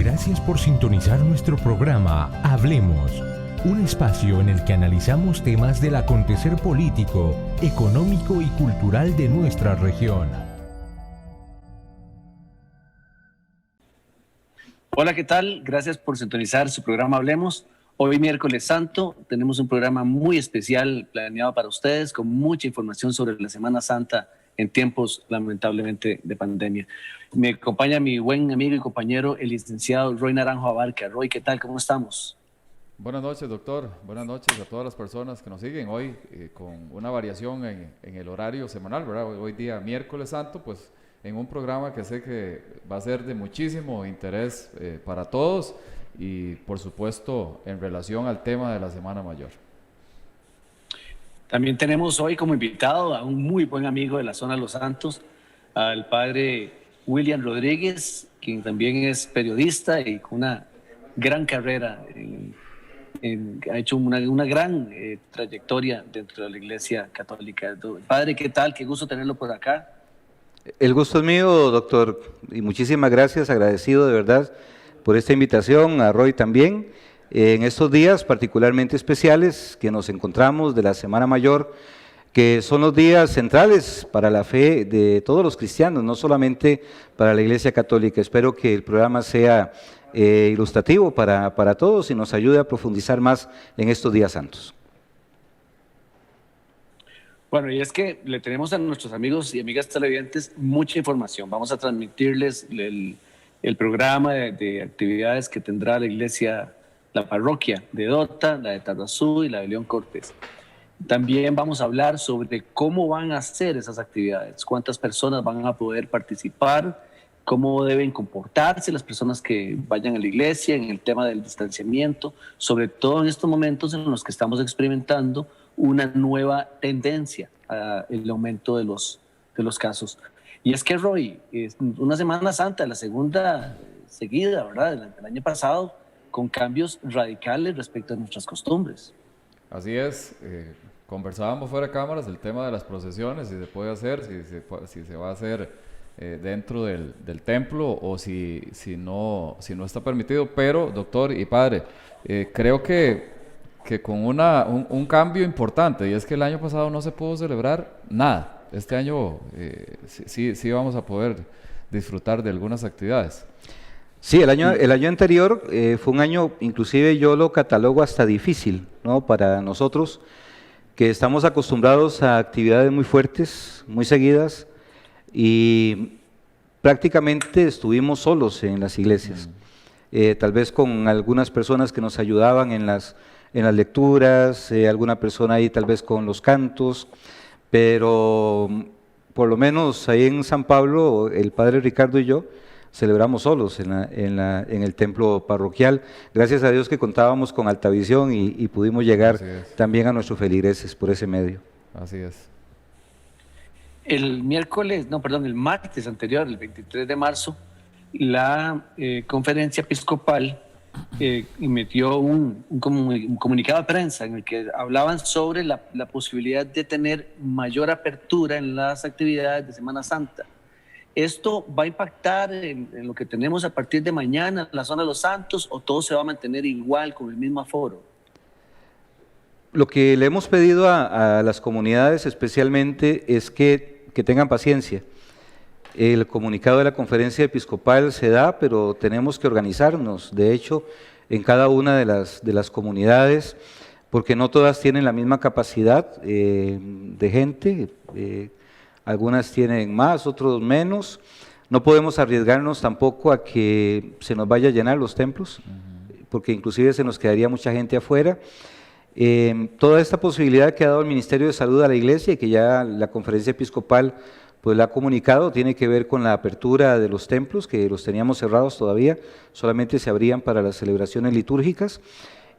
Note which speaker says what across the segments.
Speaker 1: Gracias por sintonizar nuestro programa Hablemos, un espacio en el que analizamos temas del acontecer político, económico y cultural de nuestra región.
Speaker 2: Hola, ¿qué tal? Gracias por sintonizar su programa Hablemos. Hoy miércoles santo tenemos un programa muy especial planeado para ustedes con mucha información sobre la Semana Santa en tiempos lamentablemente de pandemia. Me acompaña mi buen amigo y compañero el licenciado Roy Naranjo Abarca. Roy, ¿qué tal? ¿Cómo estamos?
Speaker 3: Buenas noches, doctor. Buenas noches a todas las personas que nos siguen hoy con una variación en el horario semanal, ¿verdad? Hoy día miércoles santo, pues en un programa que sé que va a ser de muchísimo interés para todos y por supuesto en relación al tema de la Semana Mayor.
Speaker 2: También tenemos hoy como invitado a un muy buen amigo de la zona de Los Santos, al padre William Rodríguez, quien también es periodista y con una gran carrera, ha hecho una gran trayectoria dentro de la Iglesia Católica. Padre, ¿qué tal? Qué gusto tenerlo por acá.
Speaker 4: El gusto es mío, doctor, y muchísimas gracias, agradecido de verdad por esta invitación, a Roy también. En estos días particularmente especiales que nos encontramos de la Semana Mayor, que son los días centrales para la fe de todos los cristianos, no solamente para la Iglesia Católica. Espero que el programa sea ilustrativo para todos y nos ayude a profundizar más en estos días santos.
Speaker 2: Bueno, y es que le tenemos a nuestros amigos y amigas televidentes mucha información. Vamos a transmitirles el programa de actividades que tendrá la iglesia, la parroquia de Dota, la de Tarrazú y la de León Cortés. También vamos a hablar sobre cómo van a hacer esas actividades, cuántas personas van a poder participar, cómo deben comportarse las personas que vayan a la iglesia en el tema del distanciamiento, sobre todo en estos momentos en los que estamos experimentando una nueva tendencia al aumento de los casos. Y es que, Roy, es una Semana Santa, la segunda seguida, ¿verdad?, del año pasado, con cambios radicales respecto a nuestras costumbres.
Speaker 3: Así es, conversábamos fuera de cámaras el tema de las procesiones, si se puede hacer, si se va a hacer dentro del templo o si no está permitido, pero doctor y padre, creo que con un cambio importante, y es que el año pasado no se pudo celebrar nada. Este año sí vamos a poder disfrutar de algunas actividades.
Speaker 4: Sí, el año anterior fue un año, inclusive yo lo catalogo hasta difícil, ¿no?, para nosotros, que estamos acostumbrados a actividades muy fuertes, muy seguidas, y prácticamente estuvimos solos en las iglesias. Tal vez con algunas personas que nos ayudaban en las lecturas, alguna persona ahí tal vez con los cantos, pero por lo menos ahí en San Pablo, el padre Ricardo y yo celebramos solos en el templo parroquial. Gracias a Dios que contábamos con Altavisión y pudimos llegar también a nuestros feligreses por ese medio.
Speaker 3: Así es.
Speaker 2: El martes anterior, el 23 de marzo, la conferencia episcopal emitió un comunicado de prensa en el que hablaban sobre la posibilidad de tener mayor apertura en las actividades de Semana Santa. ¿Esto va a impactar en lo que tenemos a partir de mañana en la zona de Los Santos o todo se va a mantener igual con el mismo aforo?
Speaker 4: Lo que le hemos pedido a las comunidades especialmente es que tengan paciencia. El comunicado de la conferencia episcopal se da, pero tenemos que organizarnos, de hecho, en cada una de las comunidades, porque no todas tienen la misma capacidad de gente, algunas tienen más, otros menos. No podemos arriesgarnos tampoco a que se nos vaya a llenar los templos, porque inclusive se nos quedaría mucha gente afuera. Toda esta posibilidad que ha dado el Ministerio de Salud a la Iglesia y que ya la conferencia episcopal pues la ha comunicado, tiene que ver con la apertura de los templos, que los teníamos cerrados todavía, solamente se abrían para las celebraciones litúrgicas,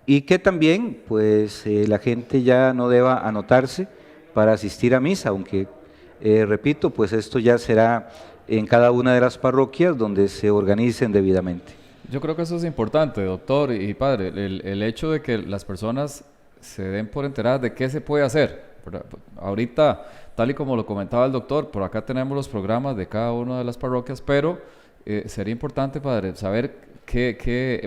Speaker 4: y que también pues la gente ya no deba anotarse para asistir a misa, aunque repito, pues esto ya será en cada una de las parroquias donde se organicen debidamente.
Speaker 3: Yo creo que eso es importante, doctor y padre, el hecho de que las personas se den por enteradas de qué se puede hacer. Ahorita, tal y como lo comentaba el doctor, por acá tenemos los programas de cada una de las parroquias, pero sería importante, padre, saber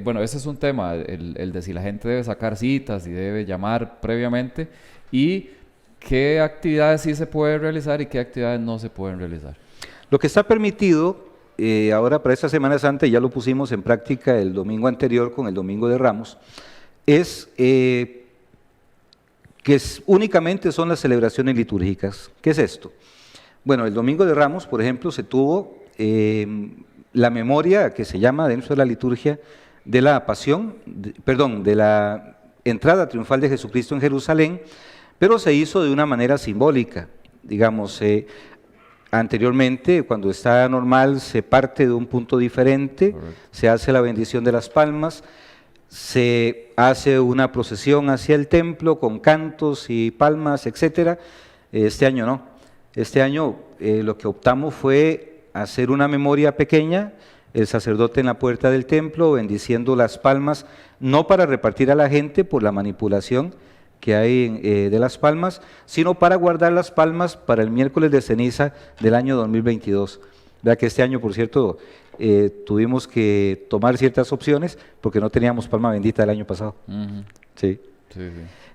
Speaker 3: bueno, ese es un tema, el de si la gente debe sacar citas y debe llamar previamente, y qué actividades sí se pueden realizar y qué actividades no se pueden realizar.
Speaker 4: Lo que está permitido ahora para esta Semana Santa, ya lo pusimos en práctica el domingo anterior con el Domingo de Ramos, es únicamente son las celebraciones litúrgicas. ¿Qué es esto? Bueno, el Domingo de Ramos, por ejemplo, se tuvo la memoria que se llama dentro de la liturgia de la pasión, de la entrada triunfal de Jesucristo en Jerusalén, pero se hizo de una manera simbólica. Digamos, anteriormente, cuando está normal, se parte de un punto diferente, se hace la bendición de las palmas, se hace una procesión hacia el templo con cantos y palmas, etcétera. Este año no. Este año lo que optamos fue hacer una memoria pequeña, el sacerdote en la puerta del templo bendiciendo las palmas, no para repartir a la gente por la manipulación que hay de las palmas, sino para guardar las palmas para el miércoles de ceniza del año 2022. Vea que este año, por cierto, tuvimos que tomar ciertas opciones porque no teníamos palma bendita el año pasado. Sí.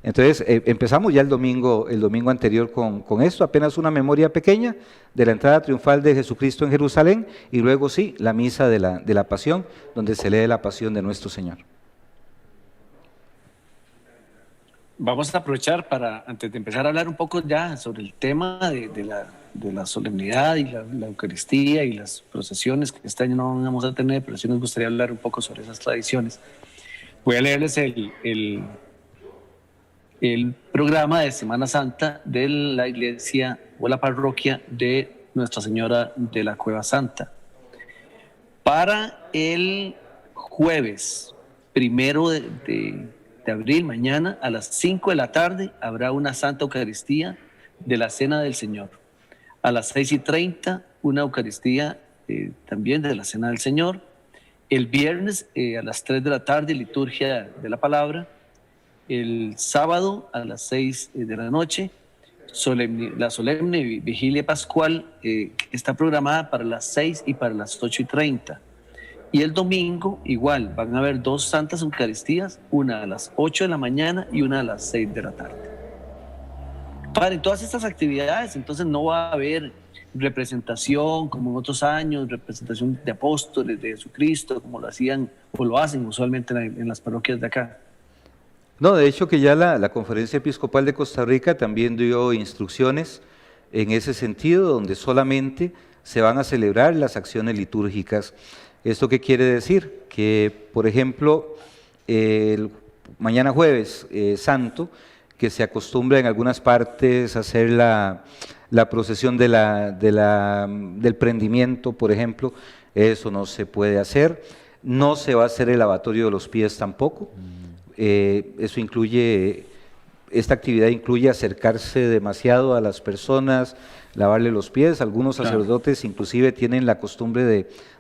Speaker 4: Entonces empezamos ya el domingo anterior con esto, apenas una memoria pequeña de la entrada triunfal de Jesucristo en Jerusalén, y luego sí, la misa de la pasión, donde se lee la pasión de nuestro Señor.
Speaker 2: Vamos a aprovechar para, antes de empezar a hablar un poco ya sobre el tema de la solemnidad y la Eucaristía y las procesiones, que este año no vamos a tener, pero sí nos gustaría hablar un poco sobre esas tradiciones. Voy a leerles el programa de Semana Santa de la iglesia o la parroquia de Nuestra Señora de la Cueva Santa. Para el jueves 1 de abril, mañana a las 5 de la tarde, habrá una Santa Eucaristía de la Cena del Señor. A las 6:30, una Eucaristía también de la Cena del Señor. El viernes a las 3 de la tarde, liturgia de la palabra. El sábado a las 6 de la noche, la solemne vigilia pascual está programada para las 6 y para las 8:30. Y el domingo igual, van a haber 2 santas Eucaristías, una a las 8 de la mañana y una a las 6 de la tarde. Padre, en todas estas actividades, entonces no va a haber representación como en otros años, representación de apóstoles, de Jesucristo, como lo hacían o lo hacen usualmente en las parroquias de acá.
Speaker 4: No, de hecho que ya la Conferencia Episcopal de Costa Rica también dio instrucciones en ese sentido, donde solamente se van a celebrar las acciones litúrgicas. ¿Esto qué quiere decir? Que, por ejemplo, mañana jueves santo, que se acostumbra en algunas partes a hacer la procesión del prendimiento, por ejemplo, eso no se puede hacer. No se va a hacer el lavatorio de los pies tampoco. Eso incluye, esta actividad incluye acercarse demasiado a las personas, lavarle los pies. Algunos sacerdotes inclusive tienen la costumbre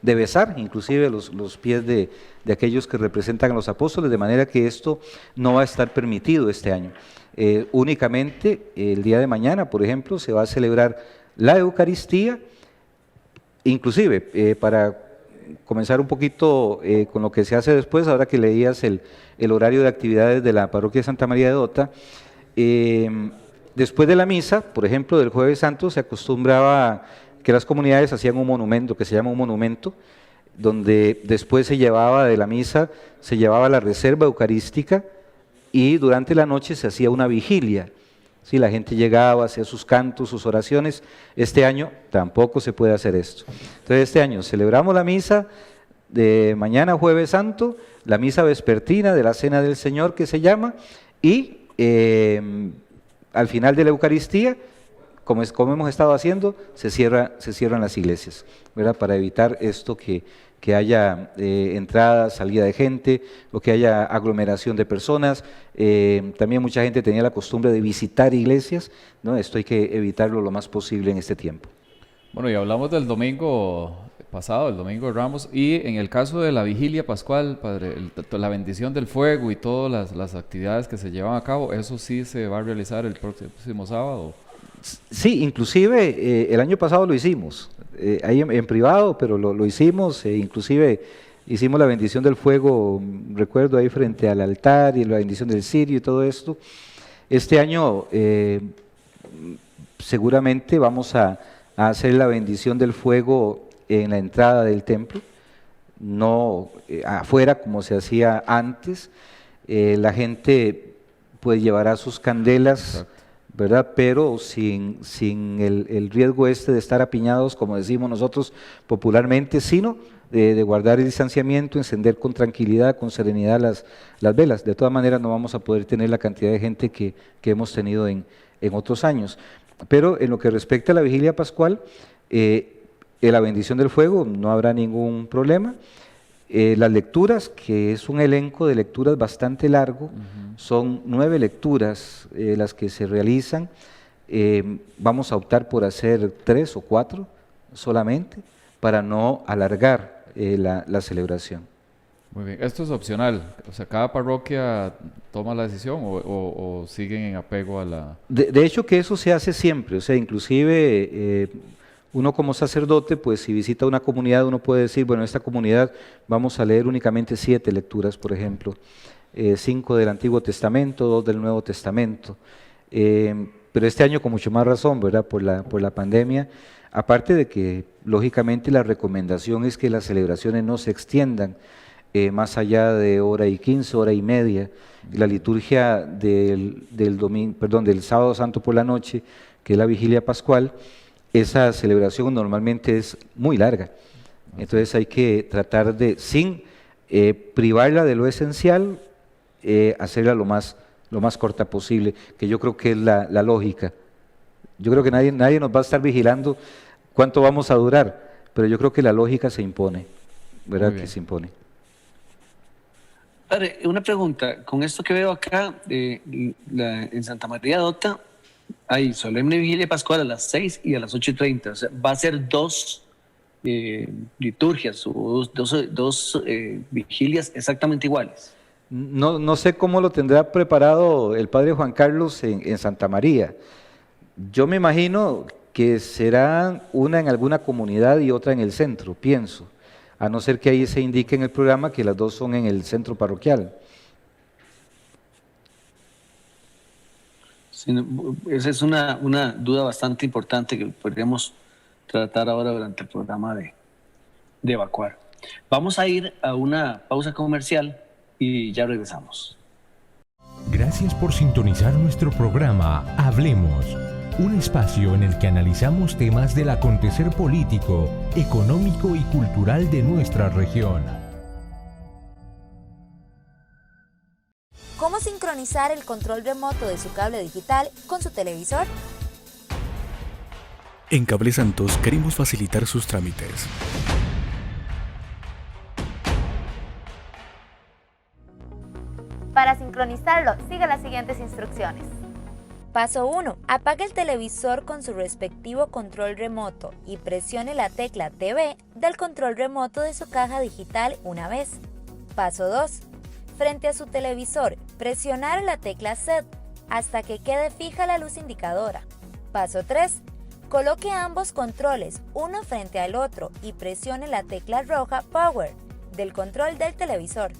Speaker 4: de besar, inclusive los pies de aquellos que representan a los apóstoles, de manera que esto no va a estar permitido este año. Únicamente el día de mañana, por ejemplo, se va a celebrar la Eucaristía, inclusive para comenzar un poquito con lo que se hace después, ahora que leías el horario de actividades de la parroquia de Santa María de Dota. Después de la misa, por ejemplo, del Jueves Santo, se acostumbraba que las comunidades hacían un monumento, que se llama un monumento, donde después se llevaba de la misa, se llevaba la reserva eucarística, y durante la noche se hacía una vigilia. Sí, la gente llegaba, hacía sus cantos, sus oraciones. Este año tampoco se puede hacer esto. Entonces este año celebramos la misa de mañana Jueves Santo, la misa vespertina de la Cena del Señor que se llama, y al final de la Eucaristía, como hemos estado haciendo, se cierran las iglesias, ¿verdad? Para evitar esto que haya entrada, salida de gente, o que haya aglomeración de personas. También mucha gente tenía la costumbre de visitar iglesias, ¿no? Esto hay que evitarlo lo más posible en este tiempo.
Speaker 3: Bueno, y hablamos del domingo pasado, el domingo de Ramos, y en el caso de la vigilia pascual, Padre, la bendición del fuego y todas las actividades que se llevan a cabo, ¿eso sí se va a realizar el próximo sábado?
Speaker 4: Sí, inclusive el año pasado lo hicimos, ahí en privado, pero lo hicimos, inclusive hicimos la bendición del fuego, recuerdo ahí frente al altar y la bendición del cirio y todo esto. Este año seguramente vamos a hacer la bendición del fuego en la entrada del templo, no afuera como se hacía antes. La gente pues llevará sus candelas. Exacto. ¿Verdad? Pero sin el riesgo de estar apiñados, como decimos nosotros popularmente, sino de guardar el distanciamiento, encender con tranquilidad, con serenidad las velas. De todas maneras no vamos a poder tener la cantidad de gente que hemos tenido en otros años. Pero en lo que respecta a la vigilia pascual, la bendición del fuego no habrá ningún problema. Las lecturas, que es un elenco de lecturas bastante largo, son 9 lecturas las que se realizan. Vamos a optar por hacer 3 o 4 solamente para no alargar la celebración.
Speaker 3: Muy bien, esto es opcional, o sea, ¿cada parroquia toma la decisión o siguen en apego a la...?
Speaker 4: De hecho que eso se hace siempre, o sea, inclusive uno como sacerdote, pues si visita una comunidad, uno puede decir, bueno, en esta comunidad vamos a leer únicamente 7 lecturas, por ejemplo, 5 del Antiguo Testamento, 2 del Nuevo Testamento, pero este año con mucho más razón, ¿verdad?, por la pandemia, aparte de que, lógicamente, la recomendación es que las celebraciones no se extiendan más allá de hora y 15, hora y media. La liturgia del sábado santo por la noche, que es la vigilia pascual, esa celebración normalmente es muy larga. Entonces hay que tratar de, sin privarla de lo esencial, hacerla lo más corta posible, que yo creo que es la lógica. Yo creo que nadie nos va a estar vigilando cuánto vamos a durar, pero yo creo que la lógica se impone, ¿verdad? Que se impone.
Speaker 2: Padre, una pregunta, con esto que veo acá, en Santa María Dota hay solemne vigilia pascual a las 6 y a las 8:30, o sea, va a ser 2 liturgias o dos vigilias exactamente iguales.
Speaker 4: No sé cómo lo tendrá preparado el padre Juan Carlos en Santa María. Yo me imagino que será una en alguna comunidad y otra en el centro, pienso, a no ser que ahí se indique en el programa que las 2 son en el centro parroquial.
Speaker 2: Sí, esa es una duda bastante importante que podríamos tratar ahora durante el programa de evacuar. Vamos a ir a una pausa comercial y ya regresamos.
Speaker 1: Gracias por sintonizar nuestro programa Hablemos, un espacio en el que analizamos temas del acontecer político, económico y cultural de nuestra región.
Speaker 5: ¿Cómo sincronizar el control remoto de su cable digital con su televisor?
Speaker 6: En Cable Santos queremos facilitar sus trámites.
Speaker 5: Para sincronizarlo, siga las siguientes instrucciones. Paso 1. Apague el televisor con su respectivo control remoto y presione la tecla TV del control remoto de su caja digital una vez. Paso 2. Frente a su televisor, presionar la tecla SET hasta que quede fija la luz indicadora. Paso 3. Coloque ambos controles uno frente al otro y presione la tecla roja Power del control del televisor.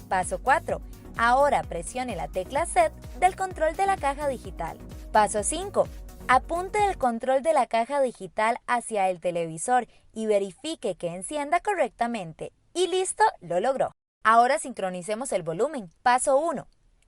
Speaker 5: Paso 4. Ahora presione la tecla SET del control de la caja digital. Paso 5. Apunte el control de la caja digital hacia el televisor y verifique que encienda correctamente. Y listo, lo logró. Ahora sincronicemos el volumen. Paso 1.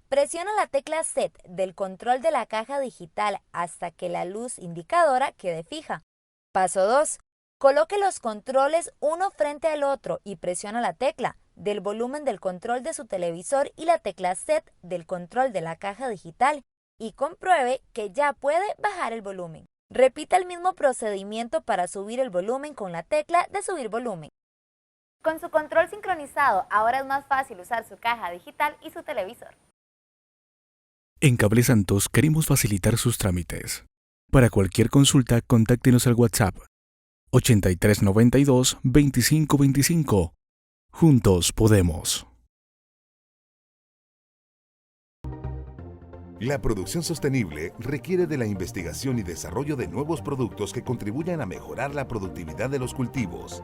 Speaker 5: Presiona la tecla SET del control de la caja digital hasta que la luz indicadora quede fija. Paso 2. Coloque los controles uno frente al otro y presiona la tecla del volumen del control de su televisor y la tecla SET del control de la caja digital y compruebe que ya puede bajar el volumen. Repita el mismo procedimiento para subir el volumen con la tecla de subir volumen. Con su control sincronizado, ahora es más fácil usar su caja digital y su televisor.
Speaker 6: En Cable Santos queremos facilitar sus trámites. Para cualquier consulta, contáctenos al WhatsApp 8392 2525. Juntos podemos.
Speaker 7: La producción sostenible requiere de la investigación y desarrollo de nuevos productos que contribuyan a mejorar la productividad de los cultivos.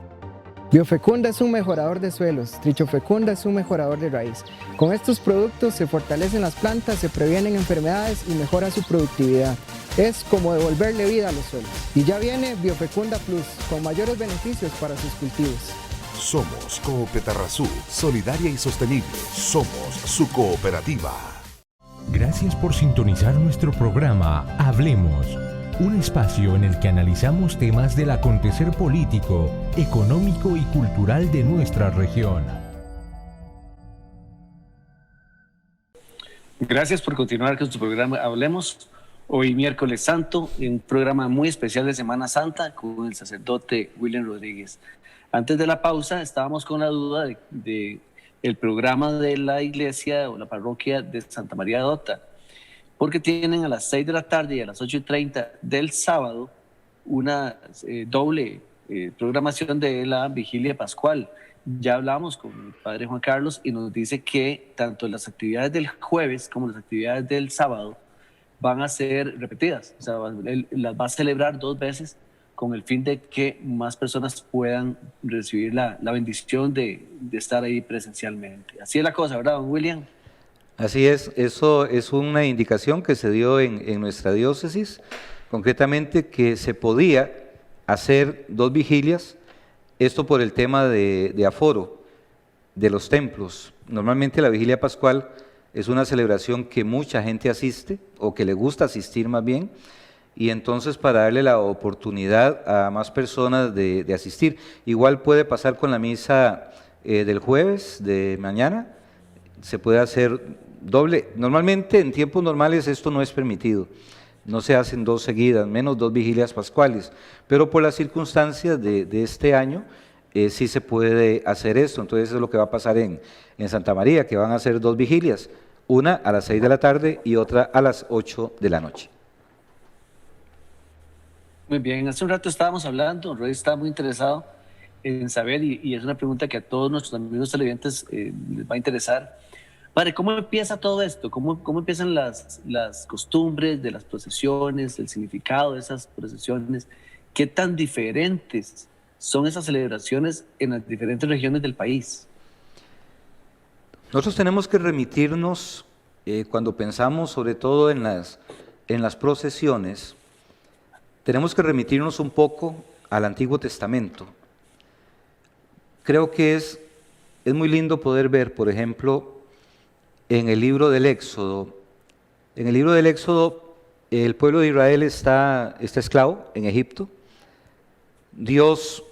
Speaker 8: Biofecunda es un mejorador de suelos, Trichofecunda es un mejorador de raíz. Con estos productos se fortalecen las plantas, se previenen enfermedades y mejora su productividad. Es como devolverle vida a los suelos. Y ya viene Biofecunda Plus, con mayores beneficios para sus cultivos.
Speaker 7: Somos Coopetarrazú, solidaria y sostenible. Somos su cooperativa.
Speaker 1: Gracias por sintonizar nuestro programa Hablemos, un espacio en el que analizamos temas del acontecer político, económico y cultural de nuestra región.
Speaker 2: Gracias por continuar con su programa Hablemos. Hoy miércoles santo, en un programa muy especial de Semana Santa con el sacerdote William Rodríguez. Antes de la pausa estábamos con la duda de el programa de la iglesia o la parroquia de Santa María de Ota, porque tienen a las 6 de la tarde y a las 8:30 del sábado una doble programación de la vigilia pascual. Ya hablamos con el padre Juan Carlos y nos dice que tanto las actividades del jueves como las actividades del sábado van a ser repetidas, o sea, las va a celebrar 2 veces con el fin de que más personas puedan recibir la bendición de estar ahí presencialmente. Así es la cosa, ¿verdad, don William?
Speaker 4: Así es, eso es una indicación que se dio en nuestra diócesis, concretamente que se podía hacer 2 vigilias, esto por el tema de aforo de los templos. Normalmente la vigilia pascual es una celebración que mucha gente asiste, o que le gusta asistir más bien, y entonces para darle la oportunidad a más personas de asistir. Igual puede pasar con la misa del jueves de mañana, se puede hacer doble. Normalmente en tiempos normales esto no es permitido, no se hacen 2 seguidas, menos 2 vigilias pascuales, pero por las circunstancias de este año sí se puede hacer esto. Entonces eso es lo que va a pasar en Santa María, que van a hacer 2 vigilias, una a las 6 de la tarde y otra a las 8 de la noche.
Speaker 2: Muy bien, hace un rato estábamos hablando, Roy está muy interesado en saber, y es una pregunta que a todos nuestros amigos televidentes les va a interesar. Padre, ¿cómo empieza todo esto? ¿Cómo empiezan las costumbres de las procesiones, el significado de esas procesiones? ¿Qué tan diferentes son esas celebraciones en las diferentes regiones del país?
Speaker 4: Nosotros tenemos que remitirnos, cuando pensamos sobre todo en las procesiones, tenemos que remitirnos un poco al Antiguo Testamento. Creo que es muy lindo poder ver, por ejemplo, en el libro del Éxodo. En el libro del Éxodo, el pueblo de Israel está esclavo en Egipto. Dios,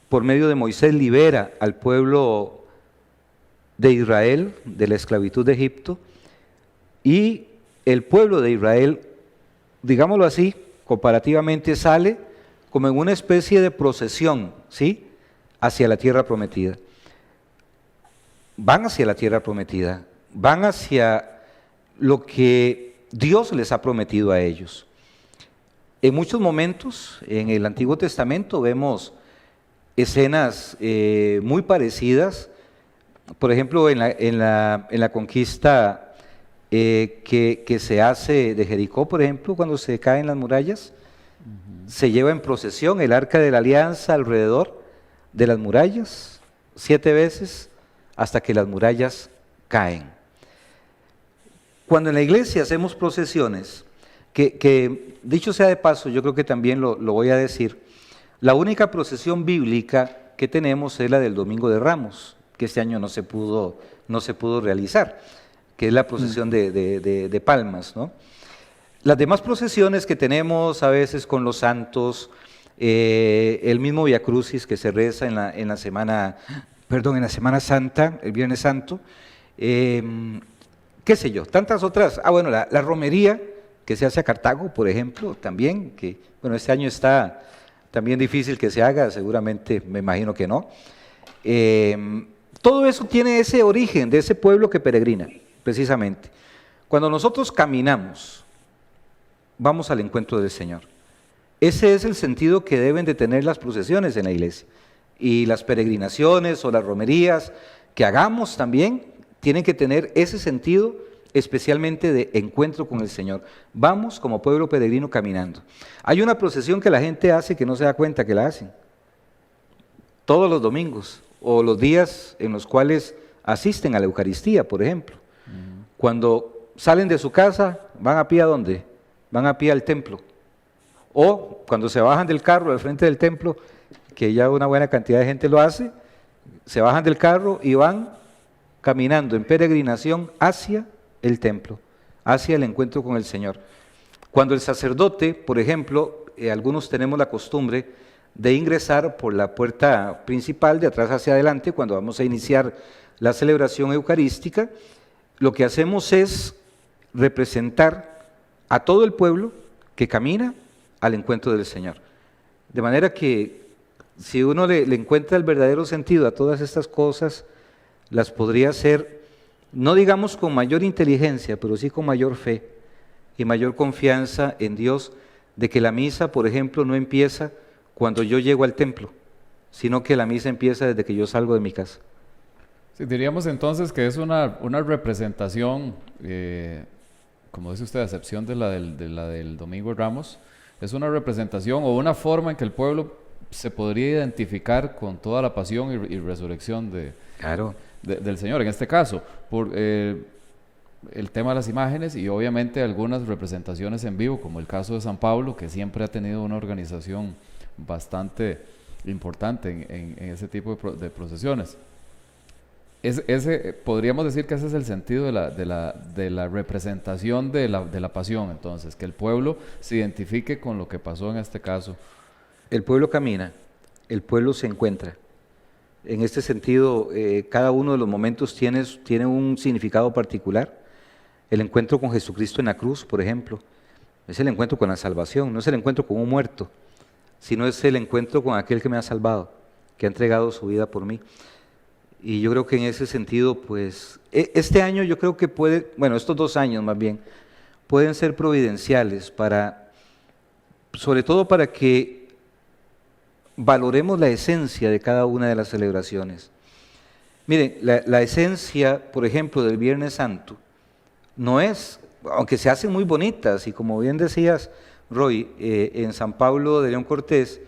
Speaker 4: por medio de Moisés, libera al pueblo de Israel de la esclavitud de Egipto, y el pueblo de Israel, digámoslo así, comparativamente sale como en una especie de procesión, ¿sí?, hacia la tierra prometida. Van hacia la tierra prometida, van hacia lo que Dios les ha prometido a ellos. En muchos momentos en el Antiguo Testamento vemos escenas muy parecidas. Por ejemplo, en la conquista que se hace de Jericó, por ejemplo, cuando se caen las murallas, se lleva en procesión el Arca de la Alianza alrededor de las murallas 7 veces hasta que las murallas caen. Cuando en la iglesia hacemos procesiones, que dicho sea de paso, yo creo que también lo voy a decir, la única procesión bíblica que tenemos es la del Domingo de Ramos, que este año no se pudo realizar, que es la procesión de palmas, ¿no? Las demás procesiones que tenemos a veces con los santos, el mismo Vía Crucis que se reza en la Semana Santa, el Viernes Santo, qué sé yo, tantas otras, bueno, la romería que se hace a Cartago, por ejemplo, también, que bueno, este año está también difícil que se haga, seguramente, me imagino que no. Todo eso tiene ese origen de ese pueblo que peregrina, precisamente. Cuando nosotros caminamos, vamos al encuentro del Señor. Ese es el sentido que deben de tener las procesiones en la iglesia. Y las peregrinaciones o las romerías que hagamos también tienen que tener ese sentido, especialmente de encuentro con el Señor. Vamos como pueblo peregrino caminando. Hay una procesión que la gente hace que no se da cuenta que la hacen. todos los domingos, o los días en los cuales asisten a la Eucaristía, por ejemplo. Cuando salen de su casa, ¿van a pie a dónde? Van a pie al templo. O cuando se bajan del carro al frente del templo, que ya una buena cantidad de gente lo hace, se bajan del carro y van caminando en peregrinación hacia el templo, hacia el encuentro con el Señor. Cuando el sacerdote, por ejemplo, algunos tenemos la costumbre de ingresar por la puerta principal de atrás hacia adelante, cuando vamos a iniciar la celebración eucarística, lo que hacemos es representar a todo el pueblo que camina al encuentro del Señor. De manera que si uno le encuentra el verdadero sentido a todas estas cosas, las podría hacer, no digamos con mayor inteligencia, pero sí con mayor fe y mayor confianza en Dios, de que la misa, por ejemplo, no empieza cuando yo llego al templo, sino que la misa empieza desde que yo salgo de mi casa.
Speaker 3: Sí, diríamos entonces que es una representación, como dice usted, a excepción de la del Domingo de Ramos, es una representación o una forma en que el pueblo se podría identificar con toda la pasión y resurrección del Señor, en este caso, por el tema de las imágenes y obviamente algunas representaciones en vivo, como el caso de San Pablo, que siempre ha tenido una organización bastante importante en ese tipo de procesiones. Podríamos decir que ese es el sentido de la representación de la pasión, entonces, que el pueblo se identifique con lo que pasó en este caso.
Speaker 4: El pueblo camina, el pueblo se encuentra. En este sentido, cada uno de los momentos tiene un significado particular. El encuentro con Jesucristo en la cruz, por ejemplo, es el encuentro con la salvación, no es el encuentro con un muerto, sino es el encuentro con aquel que me ha salvado, que ha entregado su vida por mí. Y yo creo que en ese sentido, pues, este año yo creo que estos 2 años más bien, pueden ser providenciales sobre todo para que valoremos la esencia de cada una de las celebraciones. Miren, la esencia, por ejemplo, del Viernes Santo, no es, aunque se hacen muy bonitas, y como bien decías, Roy, en San Pablo de León Cortés,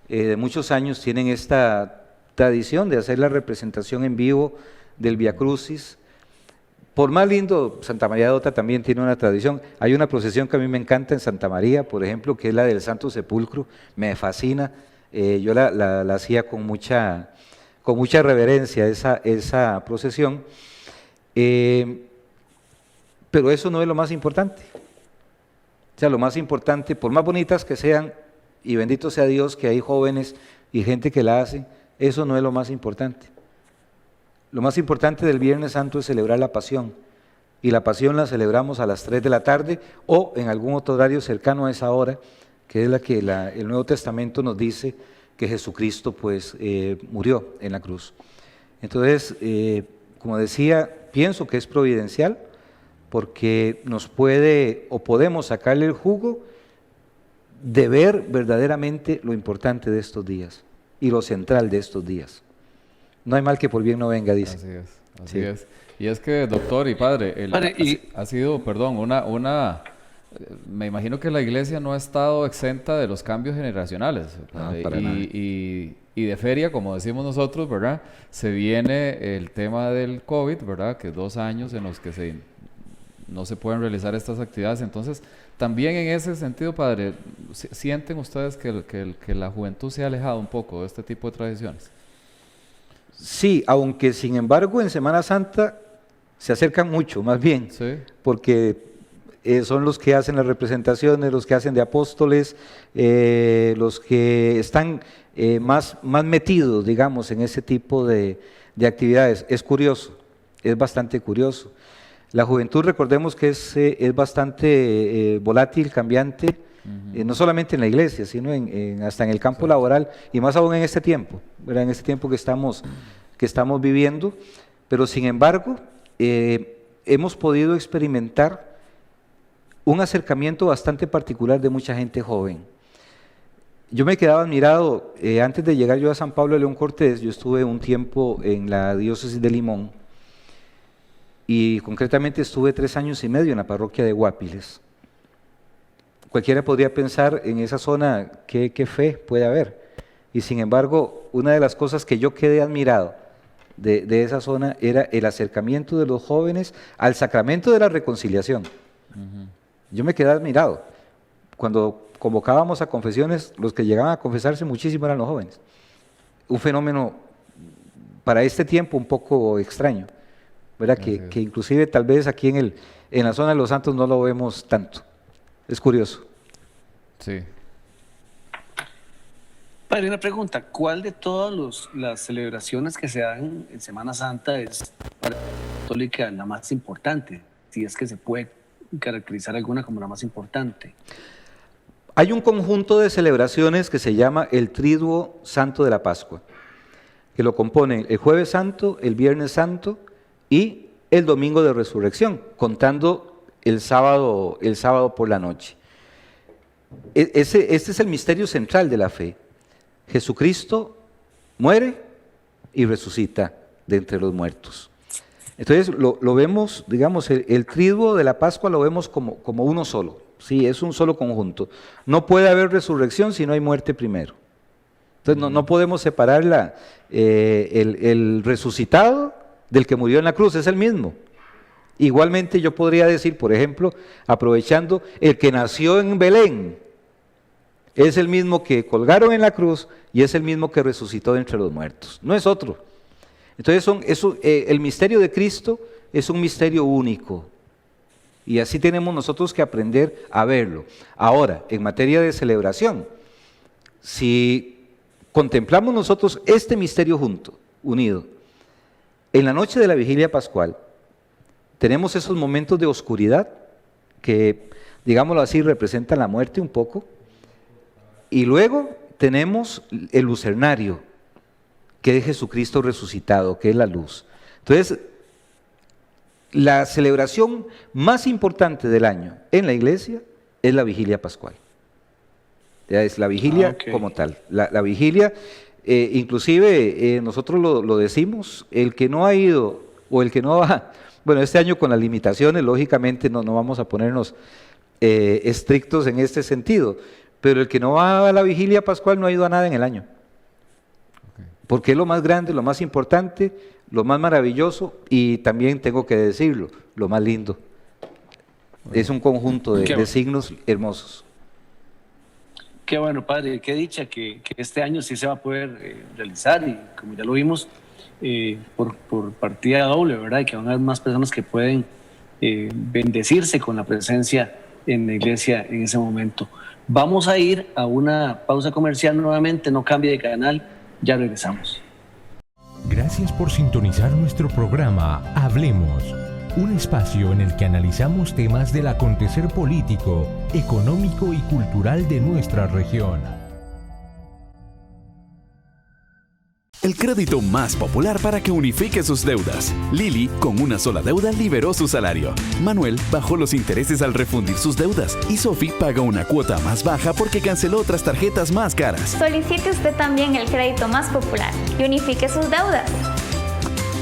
Speaker 4: de muchos años tienen esta tradición de hacer la representación en vivo del Vía Crucis. Por más lindo, Santa María de Ota también tiene una tradición. Hay una procesión que a mí me encanta en Santa María, por ejemplo, que es la del Santo Sepulcro, me fascina. Yo la hacía con mucha reverencia esa procesión, pero eso no es lo más importante. O sea, lo más importante, por más bonitas que sean, y bendito sea Dios que hay jóvenes y gente que la hace, eso no es lo más importante. Lo más importante del Viernes Santo es celebrar la Pasión, y la Pasión la celebramos a las 3 de la tarde o en algún otro horario cercano a esa hora, que es la que el Nuevo Testamento nos dice que Jesucristo pues murió en la cruz. Entonces, como decía, pienso que es providencial porque nos podemos sacarle el jugo de ver verdaderamente lo importante de estos días y lo central de estos días. No hay mal que por bien no venga, dice.
Speaker 3: Así es. Y es que, doctor y padre, ha sido, me imagino que la iglesia no ha estado exenta de los cambios generacionales.
Speaker 4: No, para nada.
Speaker 3: Y de feria, como decimos nosotros, ¿verdad? Se viene el tema del COVID, ¿verdad? Que 2 años en los que no se pueden realizar estas actividades. Entonces, también en ese sentido, padre, ¿sienten ustedes que la juventud se ha alejado un poco de este tipo de tradiciones?
Speaker 4: Sí, aunque sin embargo en Semana Santa se acercan mucho, más bien,
Speaker 3: ¿sí?
Speaker 4: Porque son los que hacen las representaciones, los que hacen de apóstoles, los que están más metidos, digamos, en ese tipo de actividades. Es curioso, es bastante curioso. La juventud, recordemos que es bastante volátil, cambiante, no solamente en la iglesia, sino hasta en el campo laboral, y más aún en este tiempo, ¿verdad? En este tiempo que estamos viviendo, pero sin embargo, hemos podido experimentar un acercamiento bastante particular de mucha gente joven. Yo me quedaba admirado, antes de llegar yo a San Pablo de León Cortés, yo estuve un tiempo en la diócesis de Limón, y concretamente estuve 3 años y medio en la parroquia de Guapiles. Cualquiera podría pensar en esa zona qué fe puede haber, y sin embargo una de las cosas que yo quedé admirado de esa zona era el acercamiento de los jóvenes al sacramento de la reconciliación. Yo me quedé admirado. Cuando convocábamos a confesiones, los que llegaban a confesarse muchísimo eran los jóvenes. Un fenómeno para este tiempo un poco extraño, ¿verdad? Que inclusive tal vez aquí en la zona de Los Santos no lo vemos tanto. Es curioso.
Speaker 3: Sí.
Speaker 2: Padre, una pregunta, ¿cuál de todas las celebraciones que se dan en Semana Santa es para la católica la más importante? Si es que se puede caracterizar alguna como la más importante.
Speaker 4: Hay un conjunto de celebraciones que se llama el Triduo Santo de la Pascua, que lo componen el Jueves Santo, el Viernes Santo y el Domingo de Resurrección, contando el sábado por la noche. Este es el misterio central de la fe. Jesucristo muere y resucita de entre los muertos. Entonces lo vemos, digamos, el triduo de la Pascua lo vemos como uno solo, sí, es un solo conjunto. No puede haber resurrección si no hay muerte primero. Entonces no podemos separar el resucitado del que murió en la cruz, es el mismo. Igualmente yo podría decir, por ejemplo, aprovechando, el que nació en Belén es el mismo que colgaron en la cruz y es el mismo que resucitó de entre los muertos, no es otro. Entonces el misterio de Cristo es un misterio único y así tenemos nosotros que aprender a verlo. Ahora, en materia de celebración, si contemplamos nosotros este misterio unido, en la noche de la Vigilia Pascual, tenemos esos momentos de oscuridad que, digámoslo así, representan la muerte un poco, y luego tenemos el lucernario, que es Jesucristo resucitado, que es la luz. Entonces, la celebración más importante del año en la iglesia es la Vigilia Pascual. Ya es la vigilia como tal. La vigilia, inclusive nosotros lo decimos, el que no ha ido o el que no va, bueno, este año con las limitaciones, lógicamente no vamos a ponernos estrictos en este sentido, pero el que no va a la Vigilia Pascual no ha ido a nada en el año. Porque es lo más grande, lo más importante, lo más maravilloso y también tengo que decirlo, lo más lindo. Es un conjunto de signos hermosos.
Speaker 2: Qué bueno, padre, qué dicha que este año sí se va a poder realizar y como ya lo vimos, por partida doble, ¿verdad? Y que van a haber más personas que pueden bendecirse con la presencia en la iglesia en ese momento. Vamos a ir a una pausa comercial nuevamente, no cambie de canal, ya regresamos.
Speaker 1: Gracias por sintonizar nuestro programa Hablemos, un espacio en el que analizamos temas del acontecer político, económico y cultural de nuestra región.
Speaker 6: El crédito más popular para que unifique sus deudas. Lili, con una sola deuda, liberó su salario. Manuel bajó los intereses al refundir sus deudas. Y Sophie paga una cuota más baja porque canceló otras tarjetas más caras.
Speaker 9: Solicite usted también el crédito más popular y unifique sus deudas.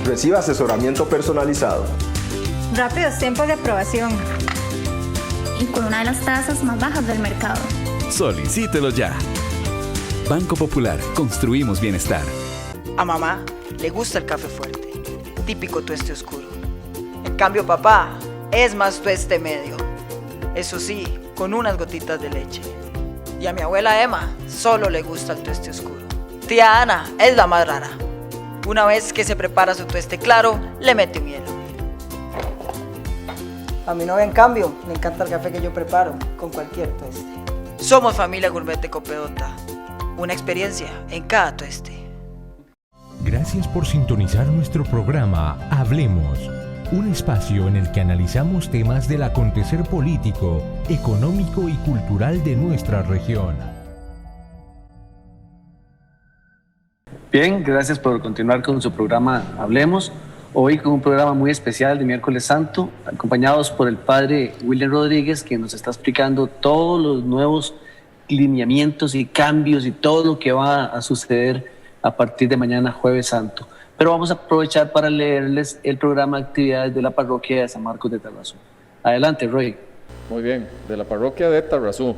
Speaker 10: Reciba asesoramiento personalizado.
Speaker 11: Rápidos tiempos de aprobación.
Speaker 9: Y con una de las tasas más bajas del mercado.
Speaker 6: Solicítelo ya. Banco Popular, construimos bienestar.
Speaker 12: A mamá le gusta el café fuerte, típico tueste oscuro. En cambio papá es más tueste medio, eso sí, con unas gotitas de leche. Y a mi abuela Emma solo le gusta el tueste oscuro. Tía Ana es la más rara. Una vez que se prepara su tueste claro, le mete un hielo. A mi novia en cambio le encanta el café que yo preparo con cualquier tueste. Somos familia gourmet de Copedota, una experiencia en cada tueste.
Speaker 1: Gracias por sintonizar nuestro programa Hablemos, un espacio en el que analizamos temas del acontecer político, económico y cultural de nuestra región.
Speaker 2: Bien, gracias por continuar con su programa Hablemos. Hoy con un programa muy especial de Miércoles Santo, acompañados por el padre William Rodríguez, que nos está explicando todos los nuevos lineamientos y cambios y todo lo que va a suceder a partir de mañana, Jueves Santo. Pero vamos a aprovechar para leerles el programa de actividades de la parroquia de San Marcos de Tarrazú. Adelante, Roy.
Speaker 3: Muy bien, de la parroquia de Tarrazú.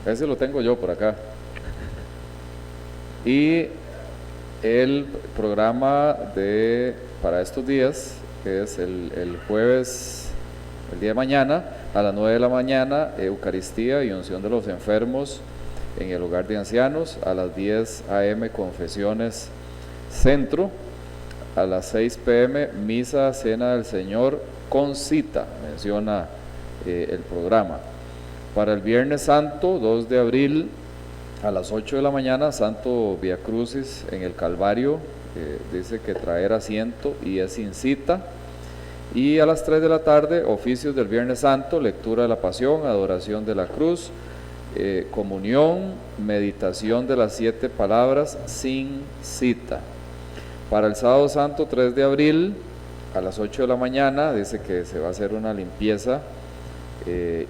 Speaker 3: Ese lo tengo yo por acá. Y el programa para estos días, que es el jueves, el día de mañana, a las 9 de la mañana, Eucaristía y unción de los enfermos en el hogar de ancianos. A las 10 a.m. confesiones centro. A las 6 p.m. misa, cena del Señor con cita, menciona el programa. Para el Viernes Santo, 2 de abril, a las 8 de la mañana, Santo Via Crucis en el Calvario, dice que traer asiento y es sin cita. Y a las 3 de la tarde, oficios del Viernes Santo, lectura de la Pasión, adoración de la cruz, comunión, meditación de las 7 palabras sin cita. Para el Sábado Santo, 3 de abril, a las 8 de la mañana, dice que se va a hacer una limpieza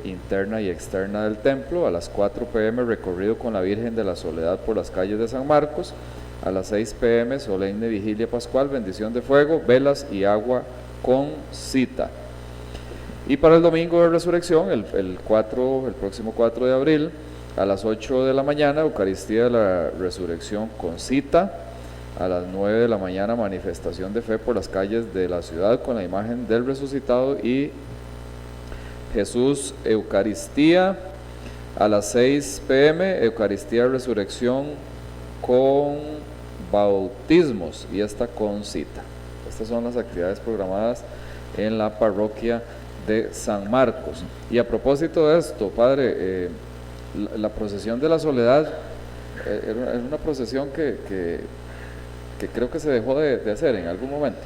Speaker 3: interna y externa del templo. A las 4 p.m. recorrido con la Virgen de la Soledad por las calles de San Marcos. A las 6 p.m. solemne vigilia pascual, bendición de fuego, velas y agua con cita. Y para el domingo de resurrección, el próximo 4 de abril, a las 8 de la mañana, Eucaristía de la Resurrección con cita. A las 9 de la mañana, manifestación de fe por las calles de la ciudad con la imagen del resucitado y Jesús, Eucaristía. A las 6 p.m. Eucaristía de Resurrección con bautismos y esta con cita. Estas son las actividades programadas en la parroquia de San Marcos. Y a propósito de esto, padre, la procesión de la soledad era una procesión que creo que se dejó de hacer en algún momento.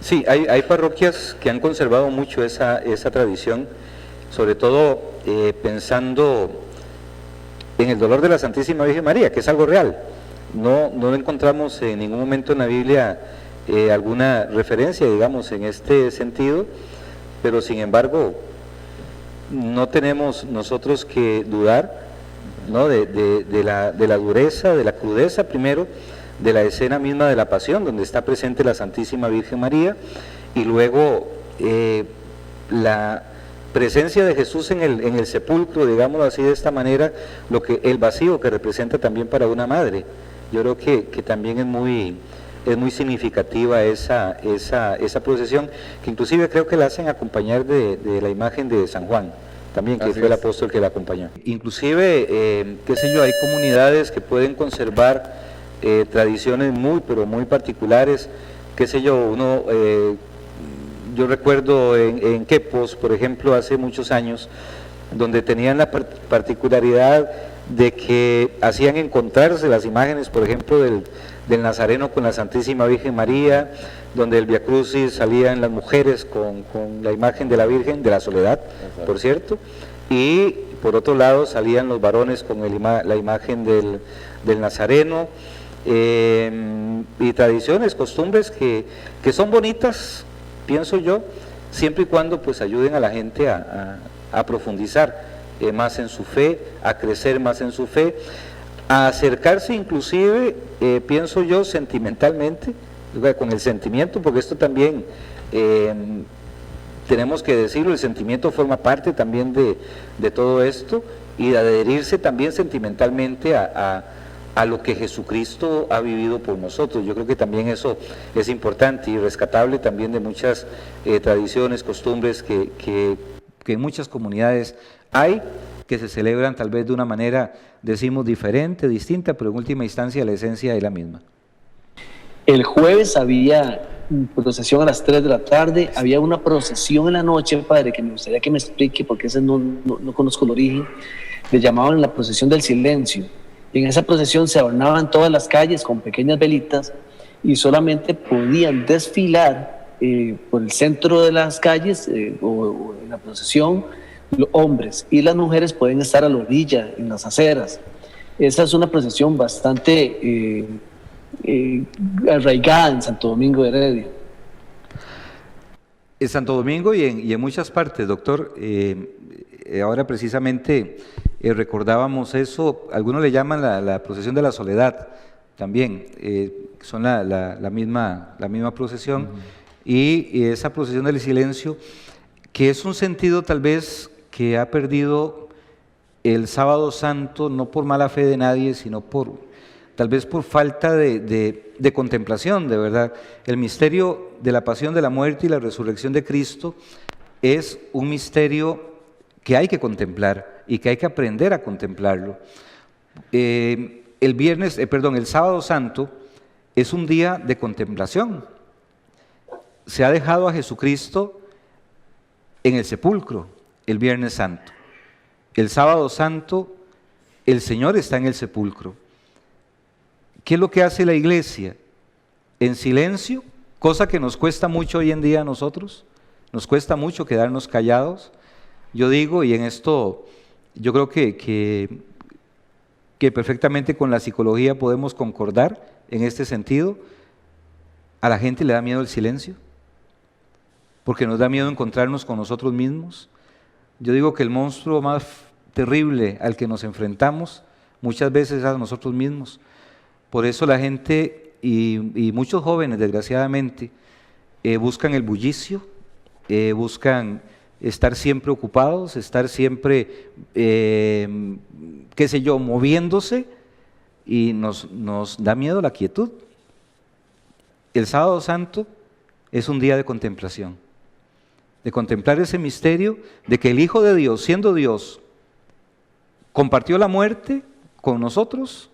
Speaker 4: Sí, hay parroquias que han conservado mucho esa tradición, sobre todo pensando en el dolor de la Santísima Virgen María, que es algo real. No encontramos en ningún momento en la Biblia alguna referencia, digamos, en este sentido, pero sin embargo no tenemos nosotros que dudar, ¿no?, de la dureza, de la crudeza primero, de la escena misma de la pasión, donde está presente la Santísima Virgen María, y luego la presencia de Jesús en el sepulcro, digámoslo así de esta manera, el vacío que representa también para una madre. Yo creo que también es muy significativa esa procesión, que inclusive creo que la hacen acompañar de la imagen de San Juan, también, que fue el apóstol que la acompañó. Inclusive, qué sé yo, hay comunidades que pueden conservar tradiciones pero muy particulares, qué sé yo, yo recuerdo en Quepos, por ejemplo, hace muchos años, donde tenían la particularidad de que hacían encontrarse las imágenes, por ejemplo, del Nazareno con la Santísima Virgen María, donde el Via Crucis salían las mujeres con la imagen de la Virgen, de la Soledad, por cierto, y por otro lado salían los varones con la imagen del Nazareno, y tradiciones, costumbres que son bonitas, pienso yo, siempre y cuando pues ayuden a la gente a profundizar más en su fe, a crecer más en su fe, a acercarse inclusive, pienso yo, sentimentalmente, con el sentimiento, porque esto también tenemos que decirlo, el sentimiento forma parte también de todo esto, y de adherirse también sentimentalmente a lo que Jesucristo ha vivido por nosotros. Yo creo que también eso es importante y rescatable también de muchas tradiciones, costumbres que en muchas comunidades hay, que se celebran tal vez de una manera, decimos, diferente, distinta, pero en última instancia la esencia es la misma.
Speaker 2: El jueves había procesión a las 3 de la tarde, había una procesión en la noche, padre, que me gustaría que me explique, porque ese no conozco el origen. Le llamaban la procesión del silencio. Y en esa procesión se adornaban todas las calles con pequeñas velitas y solamente podían desfilar por el centro de las calles o en la procesión los hombres, y las mujeres pueden estar a la orilla, en las aceras. Esa es una procesión bastante arraigada en Santo Domingo de Heredia.
Speaker 4: En Santo Domingo y en muchas partes, doctor. Ahora precisamente recordábamos eso, algunos le llaman la procesión de la soledad también, son la misma procesión, y esa procesión del silencio, que es un sentido tal vez que ha perdido el Sábado Santo, no por mala fe de nadie, sino tal vez por falta de contemplación, de verdad. El misterio de la pasión, de la muerte y la resurrección de Cristo es un misterio que hay que contemplar y que hay que aprender a contemplarlo. El sábado santo es un día de contemplación. Se ha dejado a Jesucristo en el sepulcro el Viernes Santo. El sábado santo, el Señor está en el sepulcro. ¿Qué es lo que hace la iglesia? En silencio, cosa que nos cuesta mucho hoy en día a nosotros, nos cuesta mucho quedarnos callados. Yo digo, y en esto yo creo que perfectamente con la psicología podemos concordar en este sentido, a la gente le da miedo el silencio, porque nos da miedo encontrarnos con nosotros mismos. Yo digo que el monstruo más terrible al que nos enfrentamos muchas veces es a nosotros mismos. Por eso la gente y muchos jóvenes, desgraciadamente, buscan el bullicio, buscan estar siempre ocupados, estar siempre, moviéndose, y nos da miedo la quietud. El sábado santo es un día de contemplación, de contemplar ese misterio de que el Hijo de Dios, siendo Dios, compartió la muerte con nosotros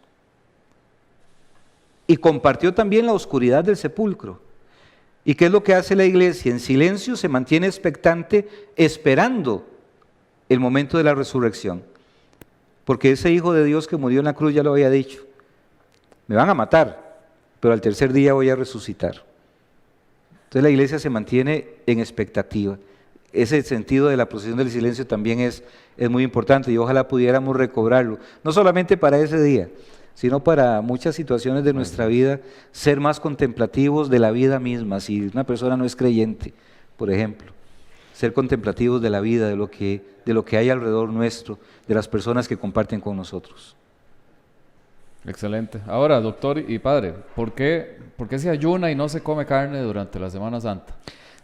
Speaker 4: y compartió también la oscuridad del sepulcro. ¿Y qué es lo que hace la iglesia? En silencio se mantiene expectante, esperando el momento de la resurrección. Porque ese Hijo de Dios que murió en la cruz ya lo había dicho: me van a matar, pero al tercer día voy a resucitar. Entonces la iglesia se mantiene en expectativa. Ese sentido de la procesión del silencio también es muy importante, y ojalá pudiéramos recobrarlo, no solamente para ese día, sino para muchas situaciones de nuestra vida, ser más contemplativos de la vida misma. Si una persona no es creyente, por ejemplo, ser contemplativos de la vida, de lo que hay alrededor nuestro, de las personas que comparten con nosotros.
Speaker 3: Excelente. Ahora, doctor y padre, ¿por qué se ayuna y no se come carne durante la Semana Santa?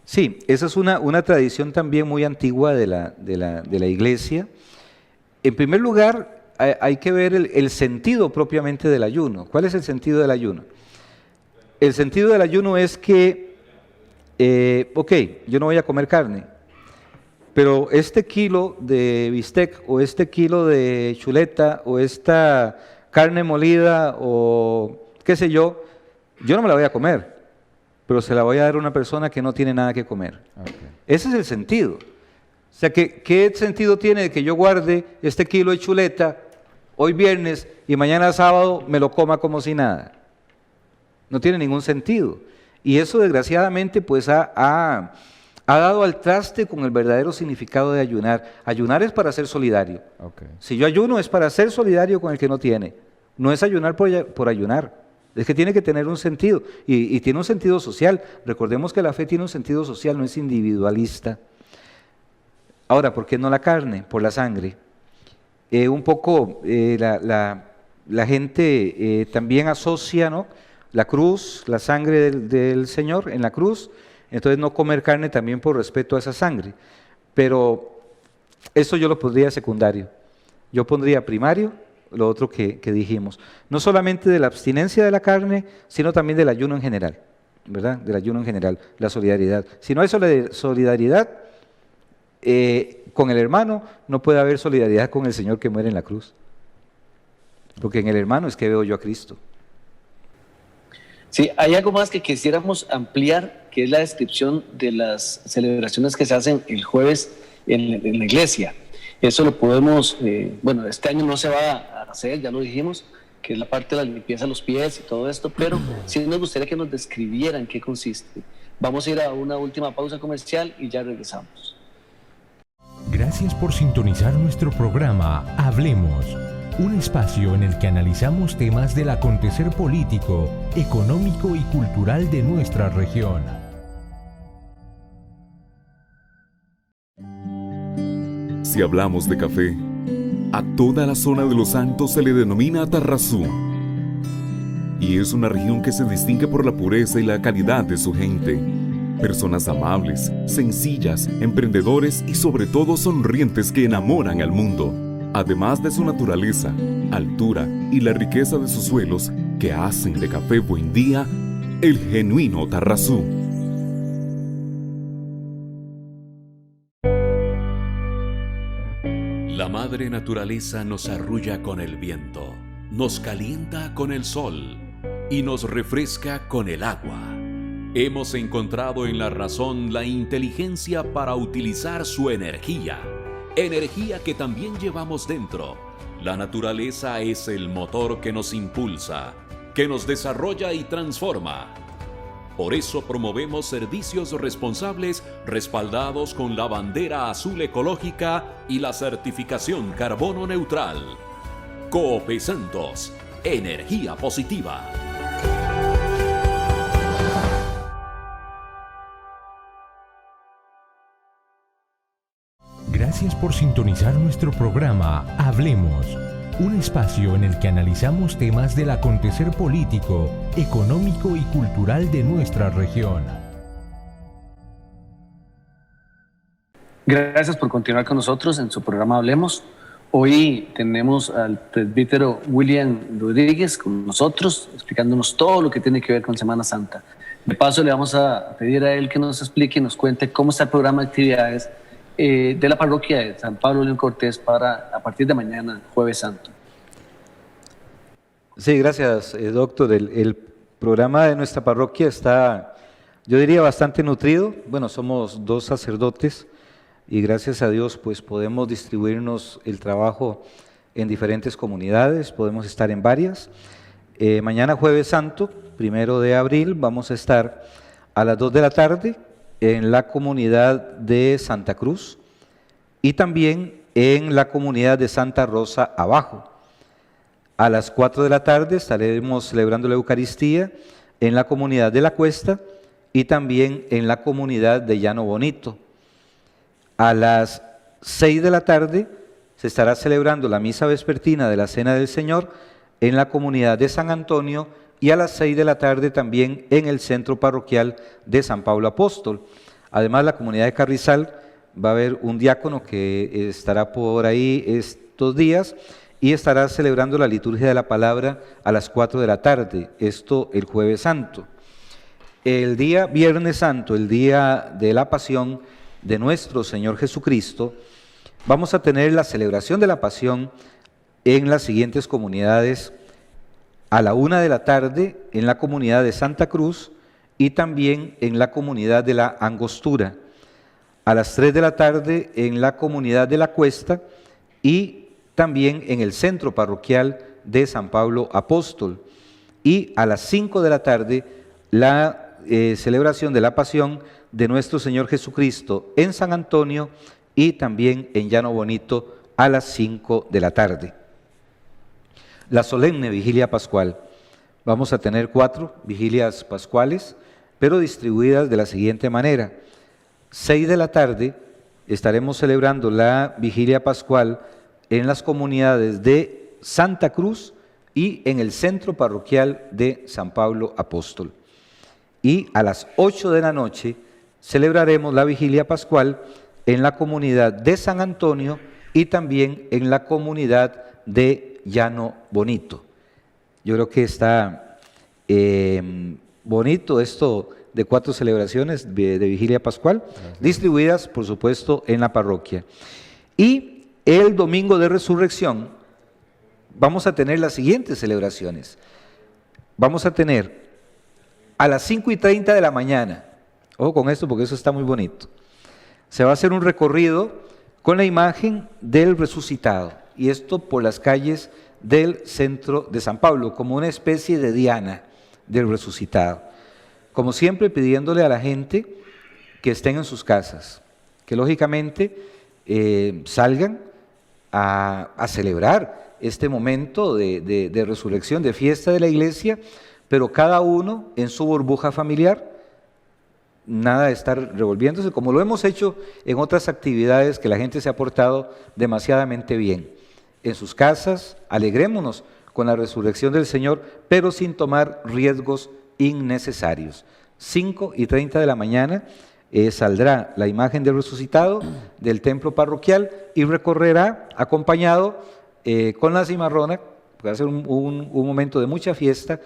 Speaker 4: Sí, esa es una tradición también muy antigua de la iglesia. En primer lugar, hay que ver el sentido propiamente del ayuno. ¿Cuál es el sentido del ayuno? El sentido del ayuno es que, yo no voy a comer carne, pero este kilo de bistec o este kilo de chuleta o esta carne molida o qué sé yo no me la voy a comer, pero se la voy a dar a una persona que no tiene nada que comer. Okay. Ese es el sentido. O sea, ¿qué sentido tiene de que yo guarde este kilo de chuleta hoy viernes y mañana sábado me lo coma como si nada? No tiene ningún sentido. Y eso desgraciadamente pues ha dado al traste con el verdadero significado de ayunar. Ayunar es para ser solidario. Okay. Si yo ayuno es para ser solidario con el que no tiene. No es ayunar por ayunar. Es que tiene que tener un sentido. Y tiene un sentido social. Recordemos que la fe tiene un sentido social, no es individualista. Ahora, ¿por qué no la carne? Por la sangre. La gente también asocia, ¿no?, la cruz, la sangre del Señor en la cruz. Entonces no comer carne también por respeto a esa sangre. Pero eso yo lo pondría secundario. Yo pondría primario lo otro que dijimos. No solamente de la abstinencia de la carne, sino también del ayuno en general, ¿verdad? Del ayuno en general, la solidaridad. Si no hay solidaridad con el hermano, no puede haber solidaridad con el Señor que muere en la cruz. Porque en el hermano es que veo yo a Cristo.
Speaker 2: Sí, hay algo más que quisiéramos ampliar, que es la descripción de las celebraciones que se hacen el jueves en la iglesia. Eso lo podemos, este año no se va a hacer, ya lo dijimos, que es la parte de la limpieza de los pies y todo esto, pero sí nos gustaría que nos describieran qué consiste. Vamos a ir a una última pausa comercial y ya regresamos.
Speaker 1: Gracias por sintonizar nuestro programa Hablemos, un espacio en el que analizamos temas del acontecer político, económico y cultural de nuestra región.
Speaker 6: Si hablamos de café, a toda la zona de Los Santos se le denomina Tarrazú. Y es una región que se distingue por la pureza y la calidad de su gente. Personas amables, sencillas, emprendedores y sobre todo sonrientes que enamoran al mundo. Además de su naturaleza, altura y la riqueza de sus suelos, que hacen de Café Buen Día el genuino Tarrazú. La madre naturaleza nos arrulla con el viento, nos calienta con el sol y nos refresca con el agua. Hemos encontrado en la razón la inteligencia para utilizar su energía que también llevamos dentro. La naturaleza es el motor que nos impulsa, que nos desarrolla y transforma. Por eso promovemos servicios responsables respaldados con la bandera azul ecológica y la certificación carbono neutral. Coop Santos, energía positiva.
Speaker 1: Gracias por sintonizar nuestro programa Hablemos, un espacio en el que analizamos temas del acontecer político, económico y cultural de nuestra región.
Speaker 2: Gracias por continuar con nosotros en su programa Hablemos. Hoy tenemos al presbítero William Rodríguez con nosotros, explicándonos todo lo que tiene que ver con Semana Santa. De paso, le vamos a pedir a él que nos explique y nos cuente cómo está el programa de actividades de la parroquia de San Pablo León Cortés para a partir de mañana, Jueves Santo.
Speaker 4: Sí, gracias, doctor. El programa de nuestra parroquia está, yo diría, bastante nutrido. Bueno, somos 2 sacerdotes y gracias a Dios pues podemos distribuirnos el trabajo en diferentes comunidades, podemos estar en varias. Mañana Jueves Santo, 1 de abril, vamos a estar a las 2 de la tarde en la comunidad de Santa Cruz y también en la comunidad de Santa Rosa Abajo. A las 4 de la tarde estaremos celebrando la Eucaristía en la comunidad de La Cuesta y también en la comunidad de Llano Bonito. A las 6 de la tarde se estará celebrando la misa vespertina de la Cena del Señor en la comunidad de San Antonio y a las 6 de la tarde también en el centro parroquial de San Pablo Apóstol. Además, la comunidad de Carrizal va a haber un diácono que estará por ahí estos días y estará celebrando la liturgia de la palabra a las 4 de la tarde, esto el Jueves Santo. El día Viernes Santo, el día de la Pasión de nuestro Señor Jesucristo, vamos a tener la celebración de la Pasión en las siguientes comunidades: a la 1 de la tarde en la comunidad de Santa Cruz y también en la comunidad de la Angostura, a las 3 de la tarde en la comunidad de La Cuesta y también en el centro parroquial de San Pablo Apóstol, y a las 5 de la tarde la celebración de la Pasión de nuestro Señor Jesucristo en San Antonio y también en Llano Bonito a las 5 de la tarde. La solemne vigilia pascual. Vamos a tener 4 vigilias pascuales, pero distribuidas de la siguiente manera. 6 de la tarde estaremos celebrando la vigilia pascual en las comunidades de Santa Cruz y en el centro parroquial de San Pablo Apóstol. Y a las 8 de la noche celebraremos la vigilia pascual en la comunidad de San Antonio y también en la comunidad de Llano Bonito. Yo creo que está bonito esto de 4 celebraciones de vigilia pascual, distribuidas por supuesto en la parroquia. Y el domingo de resurrección vamos a tener las siguientes celebraciones. Vamos a tener a las 5:30 de la mañana, ojo con esto porque eso está muy bonito, se va a hacer un recorrido con la imagen del resucitado, y esto por las calles del centro de San Pablo, como una especie de diana del resucitado. Como siempre, pidiéndole a la gente que estén en sus casas, que lógicamente salgan a celebrar este momento de resurrección, de fiesta de la iglesia, pero cada uno en su burbuja familiar, nada de estar revolviéndose, como lo hemos hecho en otras actividades que la gente se ha portado demasiadamente bien. En sus casas, alegrémonos con la resurrección del Señor, pero sin tomar riesgos innecesarios. 5:30 de la mañana saldrá la imagen del resucitado del templo parroquial y recorrerá acompañado con la cimarrona, porque va a ser un momento de mucha fiesta,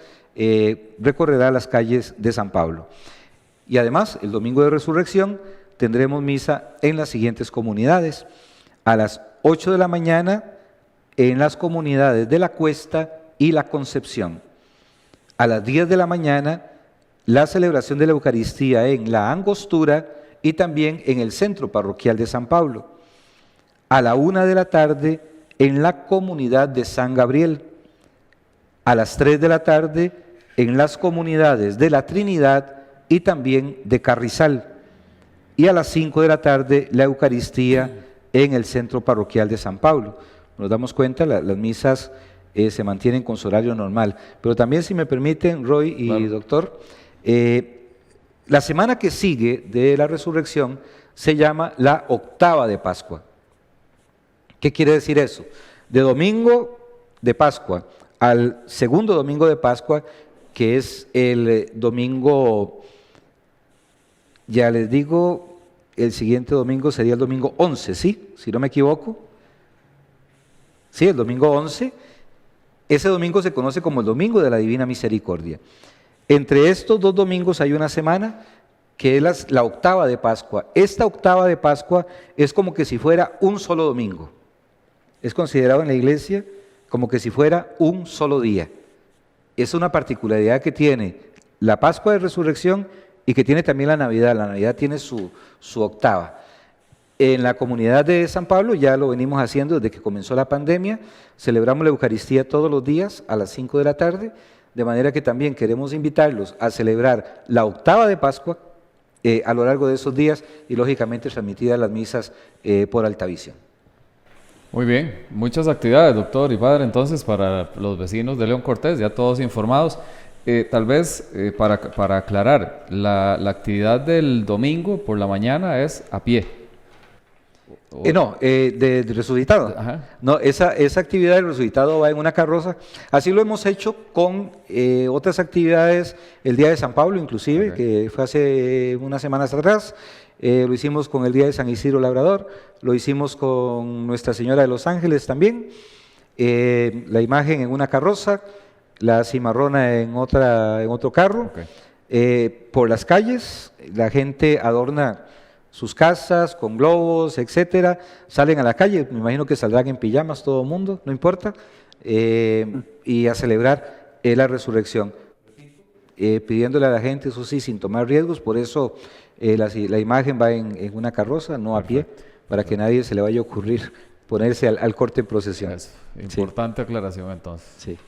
Speaker 4: recorrerá las calles de San Pablo. Y además, el domingo de Resurrección tendremos misa en las siguientes comunidades. A las 8 de la mañana en las comunidades de La Cuesta y La Concepción. A las 10 de la mañana la celebración de la Eucaristía en La Angostura y también en el centro parroquial de San Pablo. A la 1 de la tarde en la comunidad de San Gabriel. A las 3 de la tarde en las comunidades de La Trinidad y también de Carrizal. Y a las 5 de la tarde la Eucaristía en el centro parroquial de San Pablo. Nos damos cuenta, las misas se mantienen con su horario normal. Pero también, si me permiten, Roy y claro, doctor, la semana que sigue de la Resurrección se llama la octava de Pascua. ¿Qué quiere decir eso? De domingo de Pascua al segundo domingo de Pascua, que es el domingo, ya les digo, el siguiente domingo sería el domingo 11, ¿sí? Si no me equivoco. Sí, el domingo 11. Ese domingo se conoce como el Domingo de la Divina Misericordia. Entre estos dos domingos hay una semana que es la octava de Pascua. Esta octava de Pascua es como que si fuera un solo domingo. Es considerado en la iglesia como que si fuera un solo día. Es una particularidad que tiene la Pascua de Resurrección y que tiene también la Navidad. La Navidad tiene su octava. En la comunidad de San Pablo ya lo venimos haciendo desde que comenzó la pandemia. Celebramos la Eucaristía todos los días a las 5 de la tarde, de manera que también queremos invitarlos a celebrar la octava de Pascua a lo largo de esos días y lógicamente transmitidas las misas por Altavisión.
Speaker 3: Muy bien, muchas actividades, doctor y padre, entonces para los vecinos de León Cortés, ya todos informados. Tal vez para aclarar, la actividad del domingo por la mañana es a pie.
Speaker 4: No, de resucitado. Ajá. No, esa actividad del resucitado va en una carroza. Así lo hemos hecho con otras actividades, el Día de San Pablo inclusive, que fue hace unas semanas atrás. Lo hicimos con el Día de San Isidro Labrador, lo hicimos con Nuestra Señora de los Ángeles también. La imagen en una carroza, la cimarrona en otro carro. Por las calles, la gente adorna sus casas con globos, etcétera, salen a la calle, me imagino que saldrán en pijamas todo el mundo, no importa, y a celebrar la resurrección, pidiéndole a la gente, eso sí, sin tomar riesgos, por eso la imagen va en una carroza, no a pie, para que nadie se le vaya a ocurrir ponerse al corte en procesión.
Speaker 3: Eso. Importante aclaración entonces.
Speaker 4: Sí.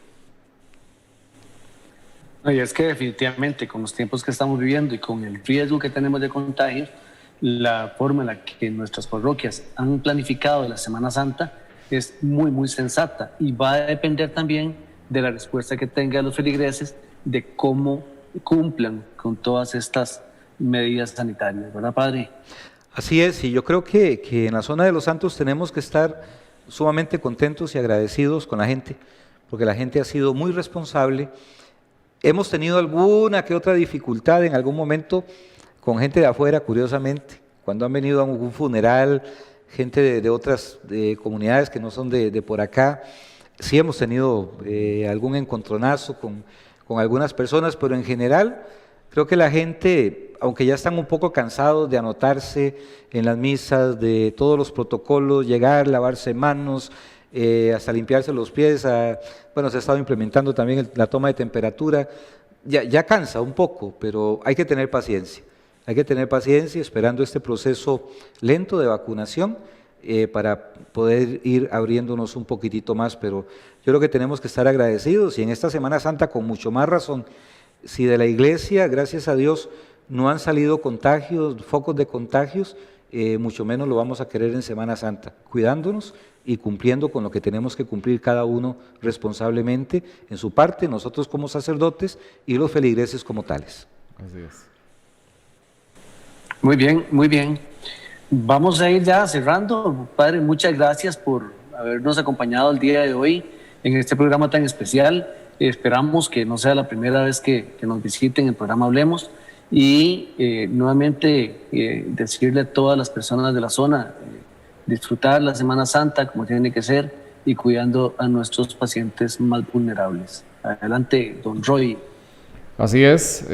Speaker 2: No, y es que definitivamente con los tiempos que estamos viviendo y con el riesgo que tenemos de contagio, la forma en la que nuestras parroquias han planificado la Semana Santa es muy, muy sensata y va a depender también de la respuesta que tengan los feligreses de cómo cumplan con todas estas medidas sanitarias, ¿verdad, padre?
Speaker 4: Así es, y yo creo que en la zona de los Santos tenemos que estar sumamente contentos y agradecidos con la gente, porque la gente ha sido muy responsable. Hemos tenido alguna que otra dificultad en algún momento con gente de afuera, curiosamente, cuando han venido a un funeral, gente de otras comunidades que no son de por acá, sí hemos tenido algún encontronazo con algunas personas, pero en general creo que la gente, aunque ya están un poco cansados de anotarse en las misas, de todos los protocolos, llegar, lavarse manos, hasta limpiarse los pies, bueno, se ha estado implementando también la toma de temperatura, ya cansa un poco, pero hay que tener paciencia. Hay que tener paciencia esperando este proceso lento de vacunación para poder ir abriéndonos un poquitito más, pero yo creo que tenemos que estar agradecidos y en esta Semana Santa con mucho más razón. Si de la iglesia, gracias a Dios, no han salido contagios, focos de contagios, mucho menos lo vamos a querer en Semana Santa, cuidándonos y cumpliendo con lo que tenemos que cumplir cada uno responsablemente en su parte, nosotros como sacerdotes y los feligreses como tales.
Speaker 3: Así es.
Speaker 2: Muy bien, muy bien. Vamos a ir ya cerrando. Padre, muchas gracias por habernos acompañado el día de hoy en este programa tan especial. Esperamos que no sea la primera vez que nos visiten en el programa Hablemos y nuevamente decirle a todas las personas de la zona disfrutar la Semana Santa como tiene que ser, y cuidando a nuestros pacientes más vulnerables. Adelante, don Roy.
Speaker 3: Así es,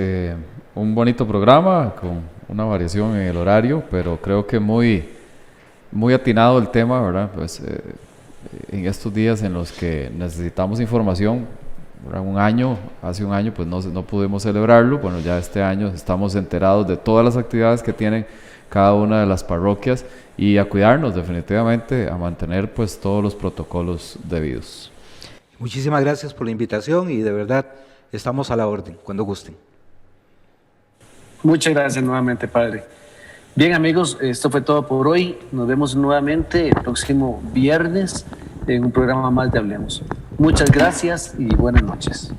Speaker 3: un bonito programa con una variación en el horario, pero creo que muy atinado el tema, ¿verdad? Pues en estos días en los que necesitamos información, ¿verdad? Hace un año pues no pudimos celebrarlo. Bueno, ya este año estamos enterados de todas las actividades que tienen cada una de las parroquias y a cuidarnos definitivamente, a mantener pues todos los protocolos debidos.
Speaker 4: Muchísimas gracias por la invitación y de verdad estamos a la orden, cuando gusten.
Speaker 2: Muchas gracias nuevamente, padre. Bien, amigos, esto fue todo por hoy. Nos vemos nuevamente el próximo viernes en un programa más de Hablemos. Muchas gracias y buenas noches.